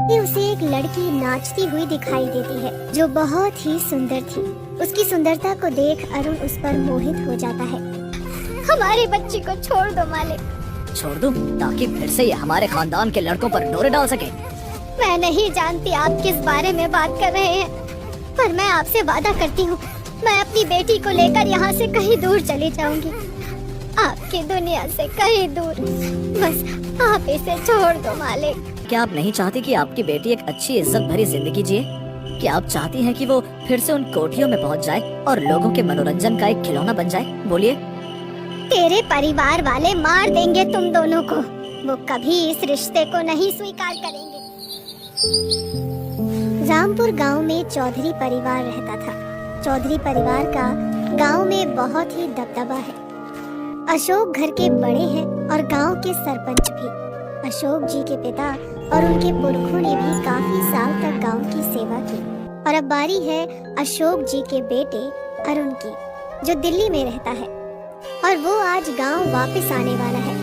कि उसे एक लड़की नाचती हुई दिखाई देती है जो बहुत ही सुंदर थी। उसकी सुंदरता को देख अरुण उस पर मोहित हो जाता है। हमारी बच्ची को छोड़ दो मालिक। छोड़ दूं ताकि फिर से ये हमारे खानदान के लड़कों पर डोरे डाल सके। मैं नहीं जानती आप किस बारे में बात कर रहे हैं, पर मैं आपसे वादा करती हूँ मैं अपनी बेटी को लेकर यहाँ से कहीं दूर चली जाऊंगी, आपकी दुनिया से कहीं दूर। बस आप इसे छोड़ दो मालिक। क्या आप नहीं चाहती कि आपकी बेटी एक अच्छी इज्जत भरी जिंदगी जिए? क्या आप चाहती हैं कि वो फिर से उन कोठियों में पहुंच जाए और लोगों के मनोरंजन का एक खिलौना बन जाए? बोलिए। तेरे परिवार वाले मार देंगे तुम दोनों को, वो कभी इस रिश्ते को नहीं स्वीकार करेंगे। रामपुर गांव में चौधरी परिवार रहता था। चौधरी परिवार का गांव में बहुत ही दबदबा है। अशोक घर के बड़े हैं और गांव के सरपंच भी। अशोक जी के पिता और उनके पुरखों ने भी काफी साल तक गांव की सेवा की और अब बारी है अशोक जी के बेटे अरुण की, जो दिल्ली में रहता है और वो आज गांव वापस आने वाला है।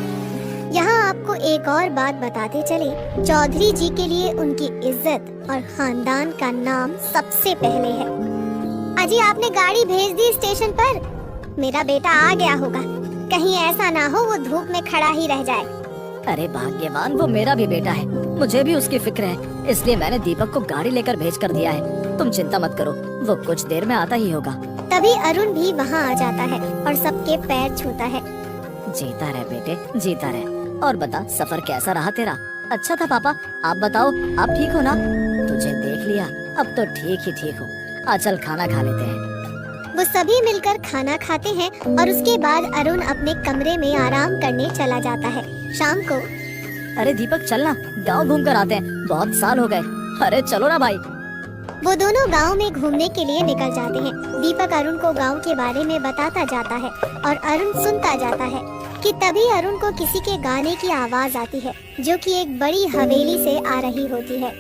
यहाँ आपको एक और बात बताते चले, चौधरी जी के लिए उनकी इज्जत और खानदान का नाम सबसे पहले है। अजी आपने गाड़ी भेज दी स्टेशन पर, मेरा बेटा आ गया होगा, कहीं ऐसा ना हो वो धूप में खड़ा ही रह जाए। अरे भाग्यवान, वो मेरा भी बेटा है, मुझे भी उसकी फिक्र है, इसलिए मैंने दीपक को गाड़ी लेकर भेज कर दिया है। तुम चिंता मत करो, वो कुछ देर में आता ही होगा। तभी अरुण भी वहाँ आ जाता है और सबके पैर छूता है। जीता रहे बेटे, जीता रहे। और बता, सफर कैसा रहा तेरा? अच्छा था पापा, आप बताओ, आप ठीक हो ना? तुझे देख लिया, अब तो ठीक ही ठीक हो। चल खाना खा लेते हैं। वो सभी मिलकर खाना खाते हैं और उसके बाद अरुण अपने कमरे में आराम करने चला जाता है। शाम को अरे दीपक चलना, गांव घूम कर आते हैं, बहुत साल हो गए। अरे चलो ना भाई। वो दोनों गांव में घूमने के लिए निकल जाते हैं। दीपक अरुण को गांव के बारे में बताता जाता है और अरुण सुनता जाता है कि तभी अरुण को किसी के गाने की आवाज आती है, जो कि एक बड़ी हवेली से आ रही होती है।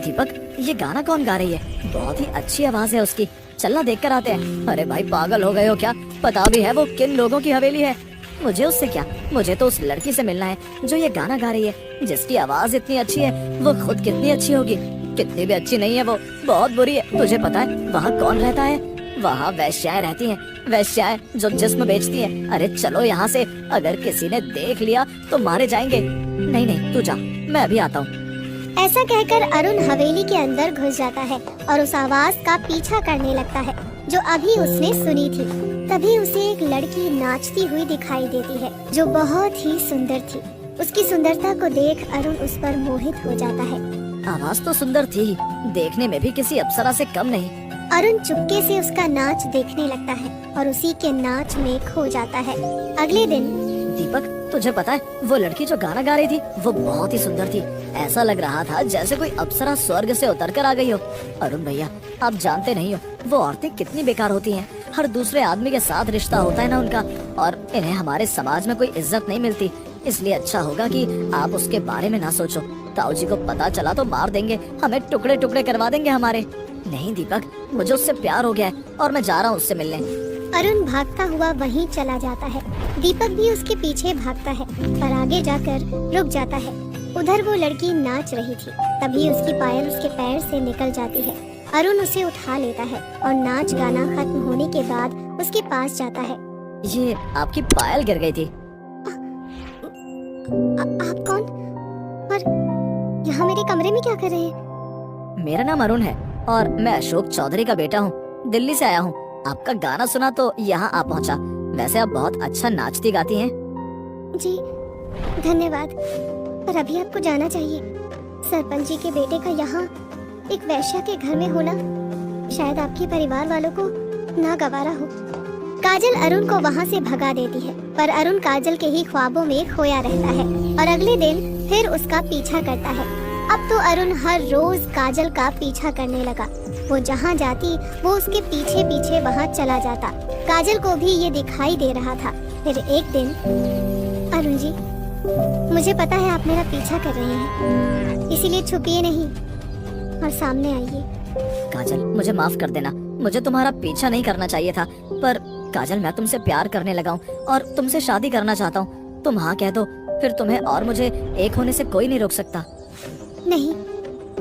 दीपक, ये गाना कौन गा रही है? बहुत ही अच्छी आवाज है उसकी, चलना देख कर आते हैं। अरे भाई पागल हो गए हो क्या? पता भी है वो किन लोगों की हवेली है? मुझे उससे क्या, मुझे तो उस लड़की से मिलना है जो ये गाना गा रही है, जिसकी आवाज इतनी अच्छी है। वो खुद कितनी अच्छी होगी? कितनी भी अच्छी नहीं है, वो बहुत बुरी है। तुझे पता है वहाँ कौन रहता है? वहाँ वैश्याएं रहती हैं, वैश्याएं जो जिस्म बेचती हैं। अरे चलो यहाँ से, अगर किसी ने देख लिया तो मारे जाएंगे। नहीं नहीं, तू जा, मैं अभी आता हूँ। ऐसा कहकर अरुण हवेली के अंदर घुस जाता है और उस आवाज का पीछा करने लगता है जो अभी उसने सुनी थी। तभी उसे एक लड़की नाचती हुई दिखाई देती है जो बहुत ही सुंदर थी। उसकी सुंदरता को देख अरुण उस पर मोहित हो जाता है। आवाज तो सुंदर थी, देखने में भी किसी अप्सरा से कम नहीं। अरुण चुपके से उसका नाच देखने लगता है और उसी के नाच में खो जाता है। अगले दिन दीपक, तुझे पता है वो लड़की जो गाना गा रही थी वो बहुत ही सुंदर थी। ऐसा लग रहा था जैसे कोई अप्सरा स्वर्ग से उतर कर आ गई हो। अरुण भैया, आप जानते नहीं हो वो औरतें कितनी बेकार होती हैं। हर दूसरे आदमी के साथ रिश्ता होता है ना उनका, और इन्हें हमारे समाज में कोई इज्जत नहीं मिलती। इसलिए अच्छा होगा कि आप उसके बारे में ना सोचो। ताऊ जी को पता चला तो मार देंगे, हमें टुकड़े टुकड़े करवा देंगे हमारे। नहीं दीपक, मुझे उससे प्यार हो गया है और मैं जा रहा हूँ उससे मिलने। अरुण भागता हुआ वहीं चला जाता है। दीपक भी उसके पीछे भागता है, पर आगे जाकर रुक जाता है। उधर वो लड़की नाच रही थी, तभी उसकी पायल उसके पैर से निकल जाती है। अरुण उसे उठा लेता है और नाच गाना खत्म होने के बाद उसके पास जाता है। ये आपकी पायल गिर गई थी। आप कौन? और यहाँ मेरे कमरे में क्या कर रहे हैं? मेरा नाम अरुण है और मैं अशोक चौधरी का बेटा हूँ। दिल्ली से आया हूँ। आपका गाना सुना तो यहाँ आ पहुँचा। वैसे आप बहुत अच्छा नाचती गाती हैं। जी धन्यवाद, पर अभी आपको जाना चाहिए। सरपंच जी के बेटे का यहाँ एक वैश्या के घर में होना शायद आपके परिवार वालों को नागवारा हो। काजल अरुण को वहाँ से भगा देती है, पर अरुण काजल के ही ख्वाबों में खोया रहता है और अगले दिन फिर उसका पीछा करता है। अब तो अरुण हर रोज काजल का पीछा करने लगा। वो जहाँ जाती वो उसके पीछे पीछे वहाँ चला जाता। काजल को भी ये दिखाई दे रहा था। फिर एक दिन, अरुण जी, मुझे पता है आप मेरा पीछा कर रहे हैं, इसीलिए छुपिए नहीं और सामने आइए। काजल, मुझे माफ कर देना, मुझे तुम्हारा पीछा नहीं करना चाहिए था। पर काजल, मैं तुमसे प्यार करने लगा हूँ और तुमसे शादी करना चाहता हूँ। तुम हाँ कह दो, फिर तुम्हें और मुझे एक होने से कोई नहीं रोक सकता। नहीं,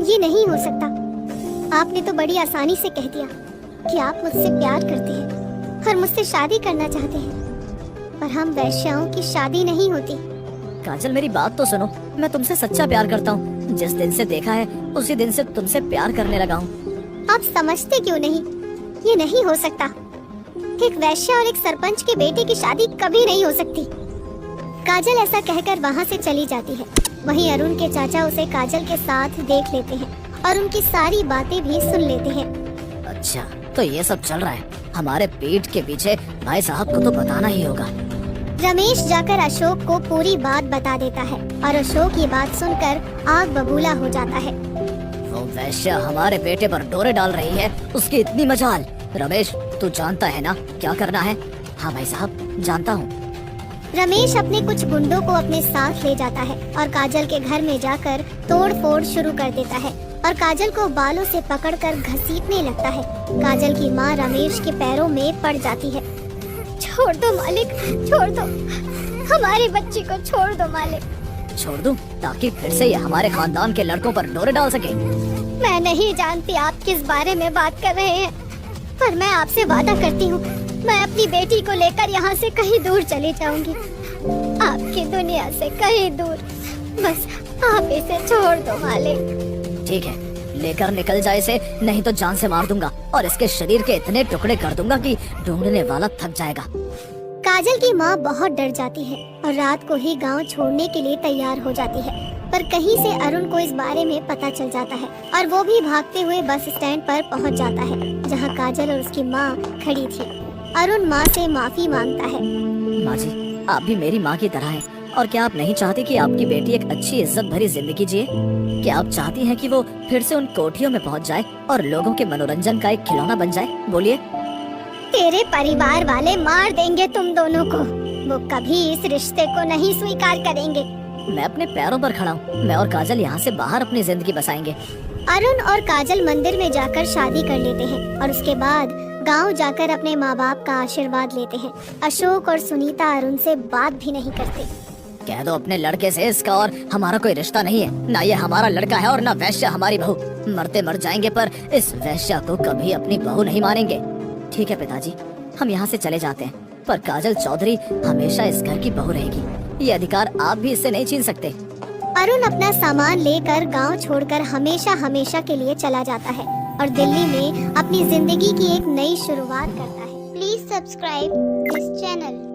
ये नहीं हो सकता। आपने तो बड़ी आसानी से कह दिया कि आप मुझसे प्यार करते हैं और मुझसे शादी करना चाहते हैं, पर हम वैश्याओं की शादी नहीं होती। काजल मेरी बात तो सुनो, मैं तुमसे सच्चा प्यार करता हूँ। जिस दिन से देखा है उसी दिन से तुमसे प्यार करने लगा हूँ। आप समझते क्यों नहीं? ये नहीं हो सकता। एक वैश्या और एक सरपंच के बेटे की शादी कभी नहीं हो सकती। काजल ऐसा कहकर वहाँ से चली जाती है। वहीं अरुण के चाचा उसे काजल के साथ देख लेते हैं और उनकी सारी बातें भी सुन लेते हैं। अच्छा, तो ये सब चल रहा है हमारे पीठ के पीछे। भाई साहब को तो बताना ही होगा। रमेश जाकर अशोक को पूरी बात बता देता है और अशोक ये बात सुनकर आग बबूला हो जाता है। वो वैश्या हमारे बेटे पर डोरे डाल रही है, उसकी इतनी मजाल। रमेश, तू जानता है ना क्या करना है? हाँ भाई साहब, जानता हूँ। रमेश अपने कुछ गुंडों को अपने साथ ले जाता है और काजल के घर में जाकर तोड़ फोड़ शुरू कर देता है और काजल को बालों से पकड़कर घसीटने लगता है। काजल की माँ रमेश के पैरों में पड़ जाती है। छोड़ दो मालिक, छोड़ दो, हमारे बच्ची को छोड़ दो मालिक। छोड़ दूं ताकि फिर से ये हमारे खानदान के लड़कों पर डोरे डाल सके? मैं नहीं जानती आप किस बारे में बात कर रहे हैं, पर मैं आपसे वादा करती हूँ मैं अपनी बेटी को लेकर यहाँ से कहीं दूर चली जाऊंगी, आपकी दुनिया से कहीं दूर। बस आप इसे छोड़ दो मालिक। ठीक है, लेकर निकल जाए इसे, नहीं तो जान से मार दूंगा और इसके शरीर के इतने टुकड़े कर दूंगा कि ढूंढने वाला थक जाएगा। काजल की माँ बहुत डर जाती है और रात को ही गांव छोड़ने के लिए तैयार हो जाती है, पर कहीं से अरुण को इस बारे में पता चल जाता है और वो भी भागते हुए बस स्टैंड पर पहुंच जाता है जहां काजल और उसकी माँ खड़ी थी। अरुण माँ से माफी मांगता है। माँ जी, आप भी मेरी माँ की तरह हैं, और क्या आप नहीं चाहती कि आपकी बेटी एक अच्छी इज्जत भरी जिंदगी जिए? क्या आप चाहती हैं कि वो फिर से उन कोठियों में पहुंच जाए और लोगों के मनोरंजन का एक खिलौना बन जाए? बोलिए। तेरे परिवार वाले मार देंगे तुम दोनों को, वो कभी इस रिश्ते को नहीं स्वीकार करेंगे। मैं अपने पैरों पर खड़ा हूँ, मैं और काजल यहाँ से बाहर अपनी जिंदगी बसाएंगे। अरुण और काजल मंदिर में जाकर शादी कर लेते हैं और उसके बाद गांव जाकर अपने माँ बाप का आशीर्वाद लेते हैं। अशोक और सुनीता अरुण से बात भी नहीं करते। कह दो अपने लड़के से इसका और हमारा कोई रिश्ता नहीं है, ना ये हमारा लड़का है और ना वैश्या हमारी बहू। मरते मर जाएंगे पर इस वैश्या को कभी अपनी बहू नहीं मानेंगे। ठीक है पिताजी, हम यहाँ से चले जाते हैं, पर काजल चौधरी हमेशा इस घर की बहू रहेगी। ये अधिकार आप भी इससे नहीं छीन सकते। अरुण अपना सामान लेकर गांव छोड़कर हमेशा हमेशा के लिए चला जाता है और दिल्ली में अपनी जिंदगी की एक नई शुरुआत करता है। Please subscribe this channel.